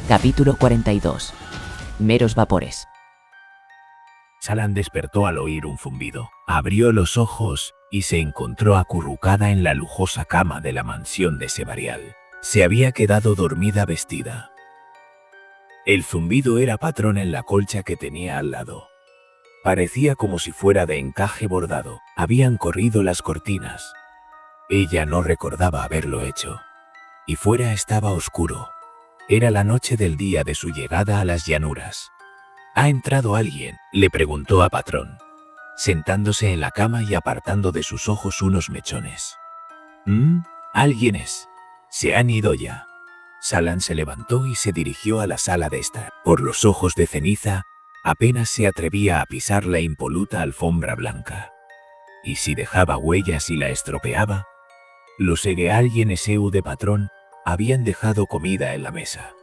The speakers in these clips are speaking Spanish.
Capítulo 42. Meros vapores. Salan despertó al oír un zumbido. Abrió los ojos y se encontró acurrucada en la lujosa cama de la mansión de Sevarial. Se había quedado dormida vestida. El zumbido era patrón en la colcha que tenía al lado. Parecía como si fuera de encaje bordado. Habían corrido las cortinas. Ella no recordaba haberlo hecho. Y fuera estaba oscuro. Era la noche del día de su llegada a las llanuras. ¿Ha entrado alguien?, le preguntó a Patrón, sentándose en la cama y apartando de sus ojos unos mechones. ¿Alguien es? Se han ido ya. Salan se levantó y se dirigió a la sala de estar. Por los ojos de ceniza, apenas se atrevía a pisar la impoluta alfombra blanca. ¿Y si dejaba huellas y la estropeaba? Los alguien de Patrón habían dejado comida en la mesa.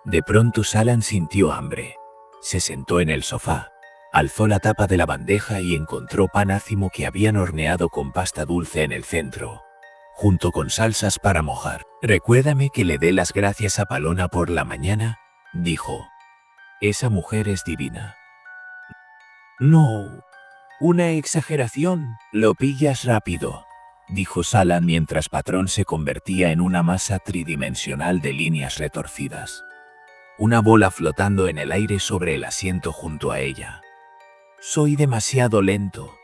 De pronto Salan sintió hambre. Se sentó en el sofá, alzó la tapa de la bandeja y encontró pan ácimo que habían horneado con pasta dulce en el centro, junto con salsas para mojar. «Recuérdame que le dé las gracias a Palona por la mañana», dijo. «Esa mujer es divina». «No, una exageración. Lo pillas rápido», dijo Salan mientras Patrón se convertía en una masa tridimensional de líneas retorcidas. Una bola flotando en el aire sobre el asiento junto a ella. «Soy demasiado lento.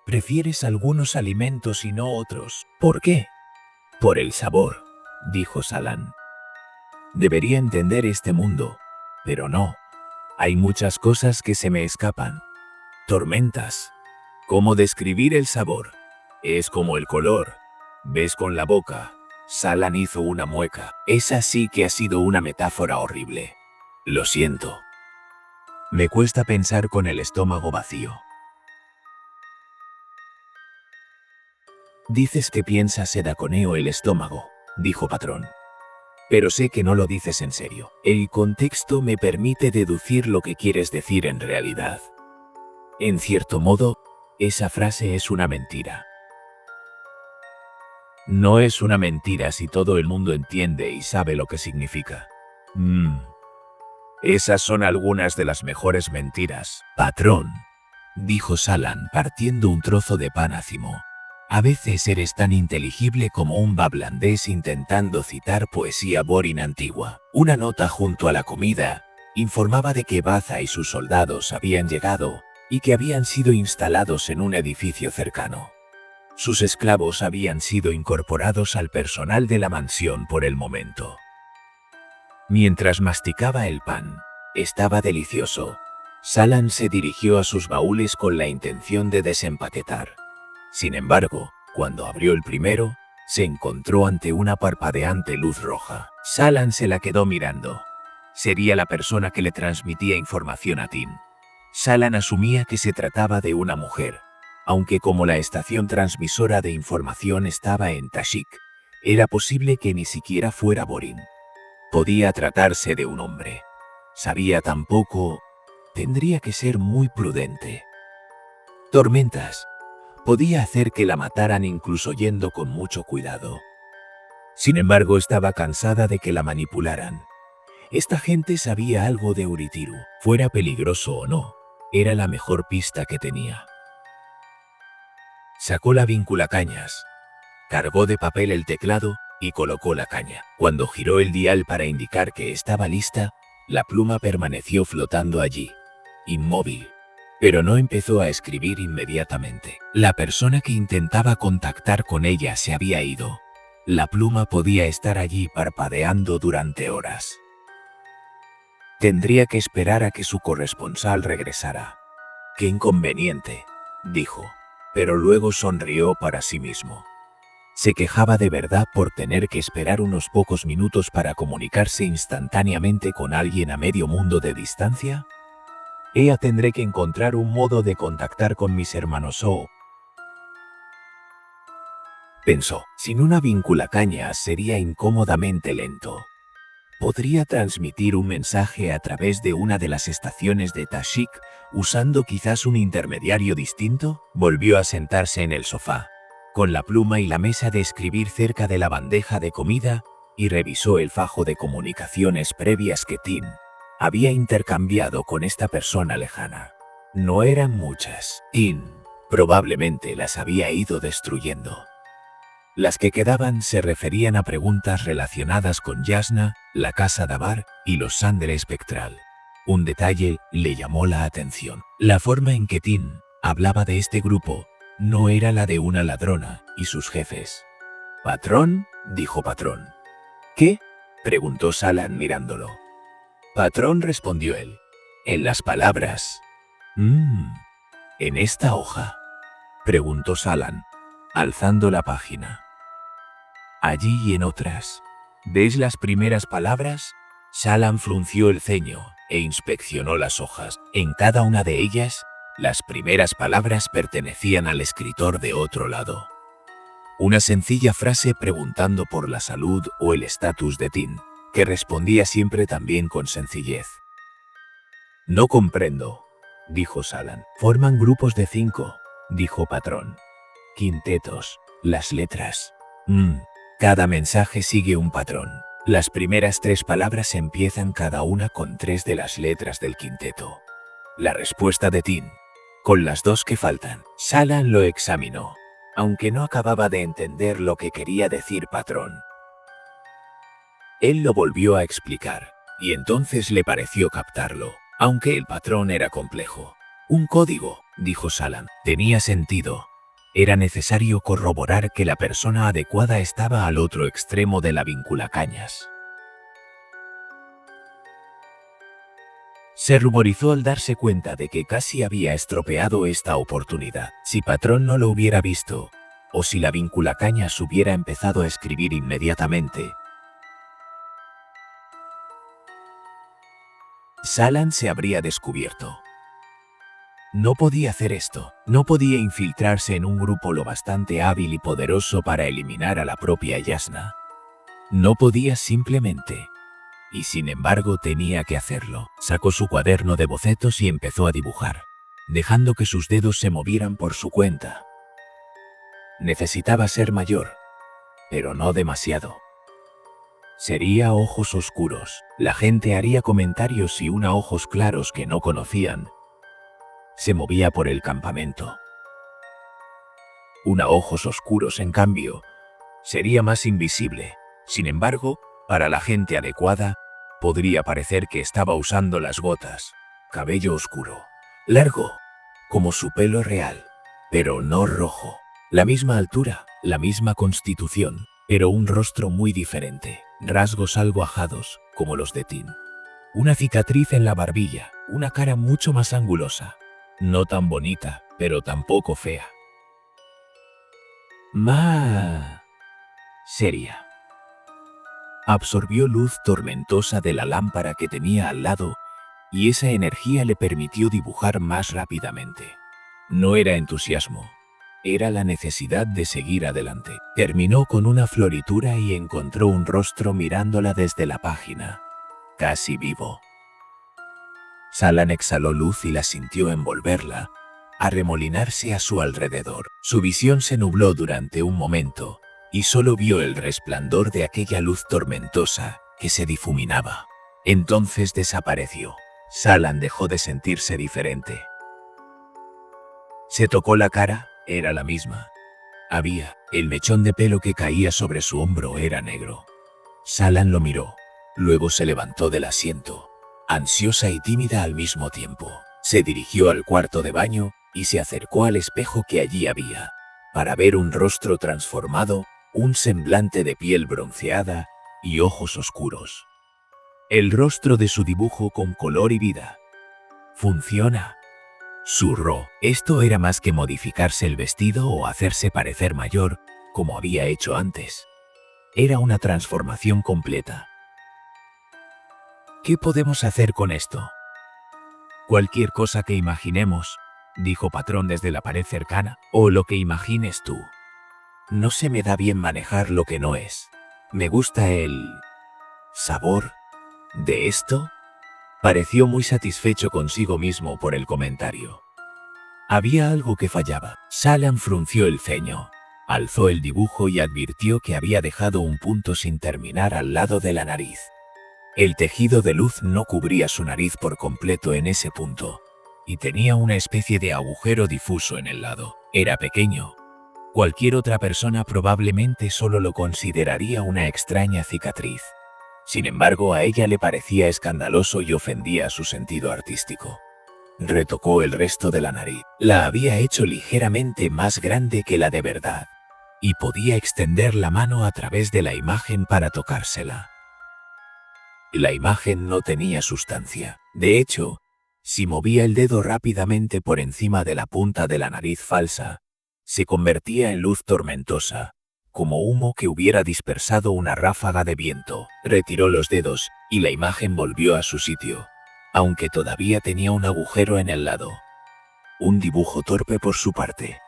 Prefieres algunos alimentos y no otros. ¿Por qué?» «Por el sabor», dijo Salan. «Debería entender este mundo, pero no. Hay muchas cosas que se me escapan. Tormentas. ¿Cómo describir el sabor? Es como el color. ¿Ves con la boca?» Salan hizo una mueca. «Esa sí que ha sido una metáfora horrible. Lo siento. Me cuesta pensar con el estómago vacío». «Dices que piensas sedaconeo el estómago», dijo Patrón. «Pero sé que no lo dices en serio. El contexto me permite deducir lo que quieres decir en realidad. En cierto modo, esa frase es una mentira». «No es una mentira si todo el mundo entiende y sabe lo que significa». «Esas son algunas de las mejores mentiras, Patrón», dijo Salan partiendo un trozo de pan ácimo. «A veces eres tan inteligible como un bablandés intentando citar poesía borin antigua». Una nota junto a la comida informaba de que Baza y sus soldados habían llegado y que habían sido instalados en un edificio cercano. Sus esclavos habían sido incorporados al personal de la mansión por el momento. Mientras masticaba el pan, estaba delicioso. Salan se dirigió a sus baúles con la intención de desempaquetar. Sin embargo, cuando abrió el primero, se encontró ante una parpadeante luz roja. Salan se la quedó mirando. Sería la persona que le transmitía información a Tim. Salan asumía que se trataba de una mujer, aunque como la estación transmisora de información estaba en Tashik, era posible que ni siquiera fuera borin. Podía tratarse de un hombre. Sabía tan poco, tendría que ser muy prudente. Tormentas. Podía hacer que la mataran incluso yendo con mucho cuidado. Sin embargo, estaba cansada de que la manipularan. Esta gente sabía algo de Uritiru. Fuera peligroso o no, era la mejor pista que tenía. Sacó la vinculacañas. Cargó de papel el teclado y colocó la caña. Cuando giró el dial para indicar que estaba lista, la pluma permaneció flotando allí, inmóvil. Pero no empezó a escribir inmediatamente. La persona que intentaba contactar con ella se había ido. La pluma podía estar allí parpadeando durante horas. Tendría que esperar a que su corresponsal regresara. «Qué inconveniente», dijo, pero luego sonrió para sí mismo. Se quejaba de verdad por tener que esperar unos pocos minutos para comunicarse instantáneamente con alguien a medio mundo de distancia. Tendré que encontrar un modo de contactar con mis hermanos pensó. Sin una vinculacañas sería incómodamente lento. ¿Podría transmitir un mensaje a través de una de las estaciones de Tashik, usando quizás un intermediario distinto? Volvió a sentarse en el sofá, con la pluma y la mesa de escribir cerca de la bandeja de comida, y revisó el fajo de comunicaciones previas que Tin había intercambiado con esta persona lejana. No eran muchas. Tin probablemente las había ido destruyendo. Las que quedaban se referían a preguntas relacionadas con Yasna, la casa Dabar y los Sandre espectral. Un detalle le llamó la atención. La forma en que Tin hablaba de este grupo no era la de una ladrona y sus jefes. «¿Patrón?», dijo Patrón. «¿Qué?», preguntó Salan mirándolo. «Patrón», respondió él. «En las palabras». «¿En esta hoja?», preguntó Salan, alzando la página. «Allí y en otras. ¿Ves las primeras palabras?». Salan frunció el ceño e inspeccionó las hojas. En cada una de ellas, las primeras palabras pertenecían al escritor de otro lado. Una sencilla frase preguntando por la salud o el estatus de Tin, que respondía siempre también con sencillez. «No comprendo», dijo Salan. «Forman grupos de 5, dijo Patrón. Quintetos, las letras. Cada mensaje sigue un patrón. Las primeras 3 palabras empiezan cada una con 3 de las letras del quinteto. La respuesta de Tin, con las 2 que faltan». Salan lo examinó, aunque no acababa de entender lo que quería decir Patrón. Él lo volvió a explicar, y entonces le pareció captarlo, aunque el patrón era complejo. «Un código», dijo Salan. Tenía sentido. Era necesario corroborar que la persona adecuada estaba al otro extremo de la vinculacañas. Se ruborizó al darse cuenta de que casi había estropeado esta oportunidad. Si Patrón no lo hubiera visto, o si la vinculacañas hubiera empezado a escribir inmediatamente, Salan se habría descubierto. No podía hacer esto. No podía infiltrarse en un grupo lo bastante hábil y poderoso para eliminar a la propia Yasna. No podía simplemente. Y sin embargo tenía que hacerlo. Sacó su cuaderno de bocetos y empezó a dibujar, dejando que sus dedos se movieran por su cuenta. Necesitaba ser mayor, pero no demasiado. Sería ojos oscuros. La gente haría comentarios y una ojos claros que no conocían se movía por el campamento. Una ojos oscuros, en cambio, sería más invisible. Sin embargo, para la gente adecuada, podría parecer que estaba usando las botas. Cabello oscuro, largo, como su pelo real, pero no rojo. La misma altura, la misma constitución, pero un rostro muy diferente. Rasgos algo ajados, como los de Tin. Una cicatriz en la barbilla, una cara mucho más angulosa. No tan bonita, pero tampoco fea. Más seria. Absorbió luz tormentosa de la lámpara que tenía al lado y esa energía le permitió dibujar más rápidamente. No era entusiasmo, era la necesidad de seguir adelante. Terminó con una floritura y encontró un rostro mirándola desde la página, casi vivo. Salan exhaló luz y la sintió envolverla, arremolinarse a su alrededor. Su visión se nubló durante un momento y solo vio el resplandor de aquella luz tormentosa que se difuminaba. Entonces desapareció. Salan dejó de sentirse diferente. Se tocó la cara, era la misma. El mechón de pelo que caía sobre su hombro era negro. Salan lo miró, luego se levantó del asiento, ansiosa y tímida al mismo tiempo. Se dirigió al cuarto de baño y se acercó al espejo que allí había, para ver un rostro transformado, un semblante de piel bronceada y ojos oscuros. El rostro de su dibujo con color y vida. «Funciona», zurró. Esto era más que modificarse el vestido o hacerse parecer mayor, como había hecho antes. Era una transformación completa. «¿Qué podemos hacer con esto?». «Cualquier cosa que imaginemos», dijo Patrón desde la pared cercana, «o lo que imagines tú. No se me da bien manejar lo que no es. Me gusta el sabor de esto». Pareció muy satisfecho consigo mismo por el comentario. Había algo que fallaba. Salan frunció el ceño. Alzó el dibujo y advirtió que había dejado un punto sin terminar al lado de la nariz. El tejido de luz no cubría su nariz por completo en ese punto, y tenía una especie de agujero difuso en el lado. Era pequeño. Cualquier otra persona probablemente solo lo consideraría una extraña cicatriz. Sin embargo, a ella le parecía escandaloso y ofendía su sentido artístico. Retocó el resto de la nariz. La había hecho ligeramente más grande que la de verdad, y podía extender la mano a través de la imagen para tocársela. La imagen no tenía sustancia. De hecho, si movía el dedo rápidamente por encima de la punta de la nariz falsa, se convertía en luz tormentosa, como humo que hubiera dispersado una ráfaga de viento. Retiró los dedos y la imagen volvió a su sitio, aunque todavía tenía un agujero en el lado. Un dibujo torpe por su parte.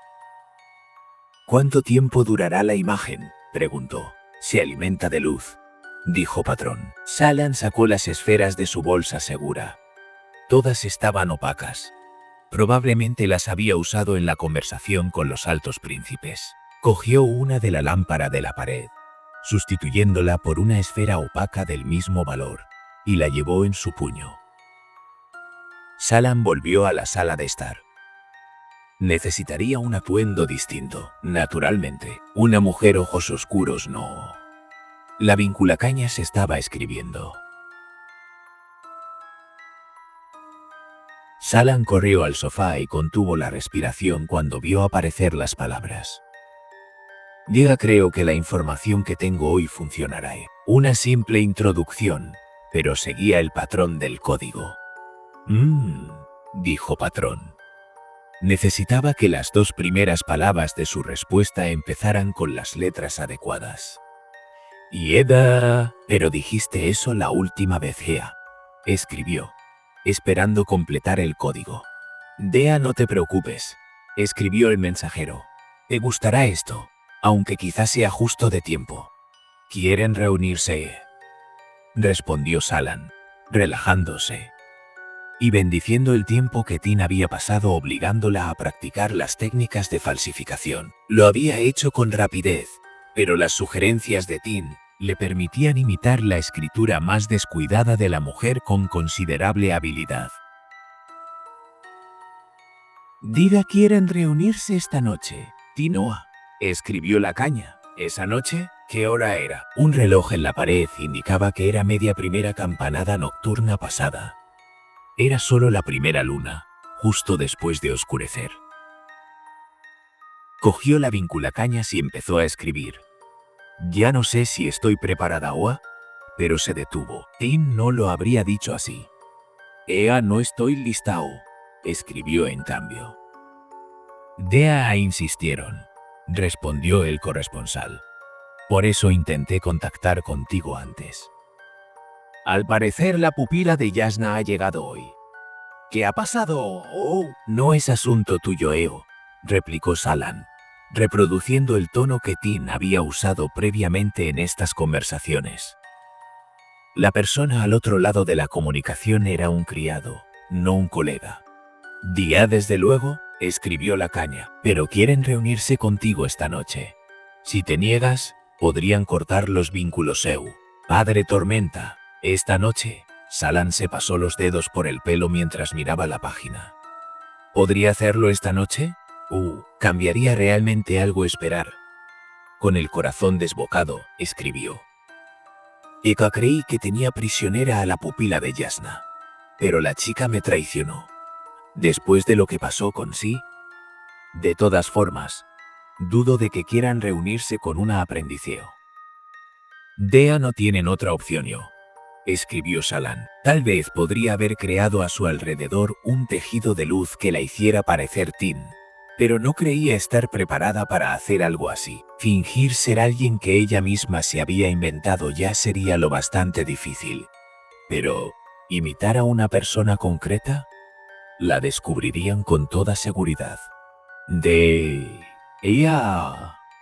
¿Cuánto tiempo durará la imagen?, preguntó. Se alimenta de luz, dijo Patrón. Salan sacó las esferas de su bolsa segura. Todas estaban opacas. Probablemente las había usado en la conversación con los altos príncipes. Cogió una de la lámpara de la pared, sustituyéndola por una esfera opaca del mismo valor, y la llevó en su puño. Salan volvió a la sala de estar. Necesitaría un atuendo distinto, naturalmente. Una mujer ojos oscuros no. La vinculacañas estaba escribiendo. Salan corrió al sofá y contuvo la respiración cuando vio aparecer las palabras. Creo que la información que tengo hoy funcionará. Una simple introducción, pero seguía el patrón del código. Dijo Patrón. Necesitaba que las dos primeras palabras de su respuesta empezaran con las letras adecuadas. Pero dijiste eso la última vez, Gea, escribió, esperando completar el código. Dea, no te preocupes, escribió el mensajero. Te gustará esto, aunque quizás sea justo de tiempo. ¿Quieren reunirse?, respondió Salan, relajándose y bendiciendo el tiempo que Tin había pasado obligándola a practicar las técnicas de falsificación. Lo había hecho con rapidez, pero las sugerencias de Tin le permitían imitar la escritura más descuidada de la mujer con considerable habilidad. ¿Quieren reunirse esta noche? Tinoa, escribió la caña. ¿Esa noche? ¿Qué hora era? Un reloj en la pared indicaba que era media primera campanada nocturna pasada. Era solo la primera luna, justo después de oscurecer. Cogió la vinculacañas y empezó a escribir. Ya no sé si estoy preparada pero se detuvo. Tin no lo habría dicho así. No estoy listao, escribió en cambio. Dea, insistieron, respondió el corresponsal. Por eso intenté contactar contigo antes. Al parecer la pupila de Yasna ha llegado hoy. ¿Qué ha pasado? No es asunto tuyo, replicó Salan, reproduciendo el tono que Tin había usado previamente en estas conversaciones. La persona al otro lado de la comunicación era un criado, no un colega. Desde luego, escribió la caña, pero quieren reunirse contigo esta noche. Si te niegas, podrían cortar los vínculos. Padre Tormenta. Esta noche, Salan se pasó los dedos por el pelo mientras miraba la página. ¿Podría hacerlo esta noche? ¿Cambiaría realmente algo esperar? Con el corazón desbocado, escribió. Creí que tenía prisionera a la pupila de Yasna, pero la chica me traicionó. Después de lo que pasó con Sí. De todas formas, dudo de que quieran reunirse con una aprendiceo. Dea no tienen otra opción, escribió Salan. Tal vez podría haber creado a su alrededor un tejido de luz que la hiciera parecer Tin, pero no creía estar preparada para hacer algo así. Fingir ser alguien que ella misma se había inventado ya sería lo bastante difícil. Pero, ¿imitar a una persona concreta? La descubrirían con toda seguridad.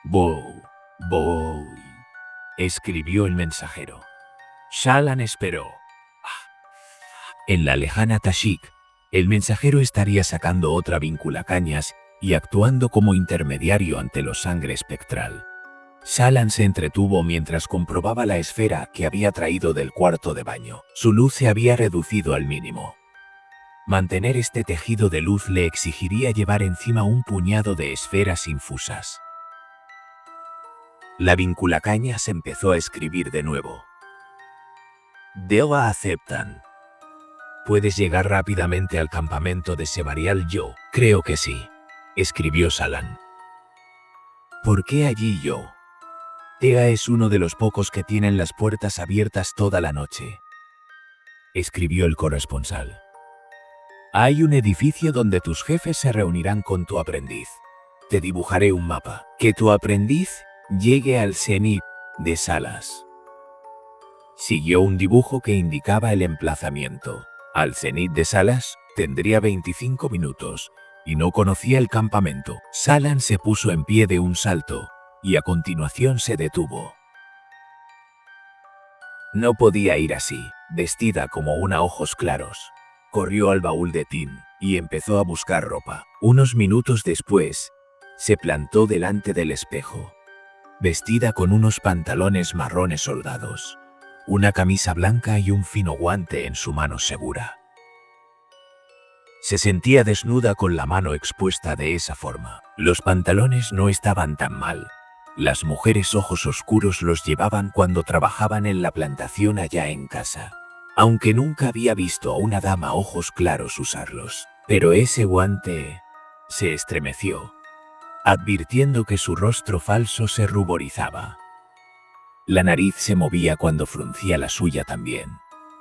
Voy, escribió el mensajero. Salan esperó. En la lejana Tashik, el mensajero estaría sacando otra vinculacañas y actuando como intermediario ante los sangre espectral. Salan se entretuvo mientras comprobaba la esfera que había traído del cuarto de baño. Su luz se había reducido al mínimo. Mantener este tejido de luz le exigiría llevar encima un puñado de esferas infusas. La vinculacañas empezó a escribir de nuevo. Deva aceptan. ¿Puedes llegar rápidamente al campamento de Sebarial? Yo creo que sí, escribió Salan. ¿Por qué allí yo? Tea es uno de los pocos que tienen las puertas abiertas toda la noche, escribió el corresponsal. Hay un edificio donde tus jefes se reunirán con tu aprendiz. Te dibujaré un mapa. Que tu aprendiz llegue al cenit de Salas. Siguió un dibujo que indicaba el emplazamiento. Al cenit de Salas tendría 25 minutos y no conocía el campamento. Salan se puso en pie de un salto y a continuación se detuvo. No podía ir así, vestida como una ojos claros. Corrió al baúl de Tin y empezó a buscar ropa. Unos minutos después, se plantó delante del espejo, vestida con unos pantalones marrones soldados, una camisa blanca y un fino guante en su mano segura. Se sentía desnuda con la mano expuesta de esa forma. Los pantalones no estaban tan mal. Las mujeres ojos oscuros los llevaban cuando trabajaban en la plantación allá en casa, aunque nunca había visto a una dama ojos claros usarlos. Pero ese guante se estremeció, advirtiendo que su rostro falso se ruborizaba. La nariz se movía cuando fruncía la suya también.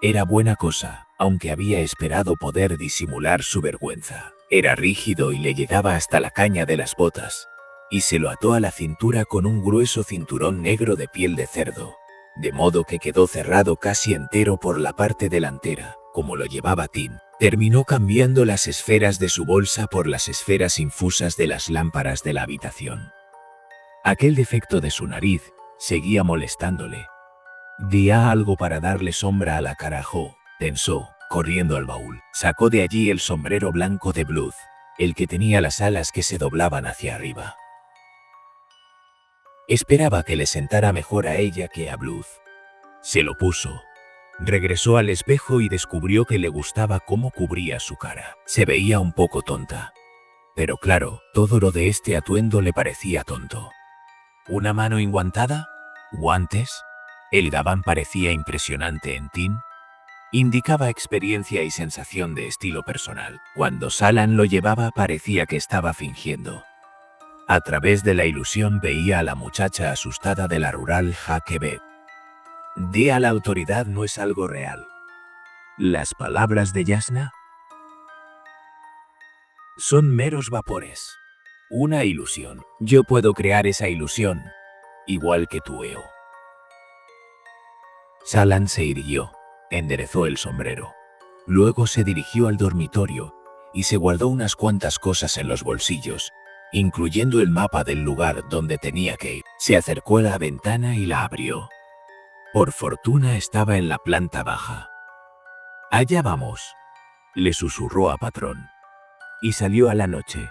Era buena cosa, aunque había esperado poder disimular su vergüenza. Era rígido y le llegaba hasta la caña de las botas, y se lo ató a la cintura con un grueso cinturón negro de piel de cerdo, de modo que quedó cerrado casi entero por la parte delantera, como lo llevaba Tin. Terminó cambiando las esferas de su bolsa por las esferas infusas de las lámparas de la habitación. Aquel defecto de su nariz seguía molestándole. Día algo para darle sombra a la cara. Pensó, corriendo al baúl. Sacó de allí el sombrero blanco de Bluth, el que tenía las alas que se doblaban hacia arriba. Esperaba que le sentara mejor a ella que a Bluth. Se lo puso. Regresó al espejo y descubrió que le gustaba cómo cubría su cara. Se veía un poco tonta. Pero claro, todo lo de este atuendo le parecía tonto. ¿Una mano enguantada? ¿Guantes? El gabán parecía impresionante en Tin. Indicaba experiencia y sensación de estilo personal. Cuando Salan lo llevaba parecía que estaba fingiendo. A través de la ilusión veía a la muchacha asustada de la rural Hakebet. Di a la autoridad no es algo real. Las palabras de Yasna son meros vapores. Una ilusión. Yo puedo crear esa ilusión, igual que tú, Eo. Salan se irguió, enderezó el sombrero. Luego se dirigió al dormitorio y se guardó unas cuantas cosas en los bolsillos, incluyendo el mapa del lugar donde tenía que ir. Se acercó a la ventana y la abrió. Por fortuna estaba en la planta baja. Allá vamos, le susurró a Patrón. Y salió a la noche.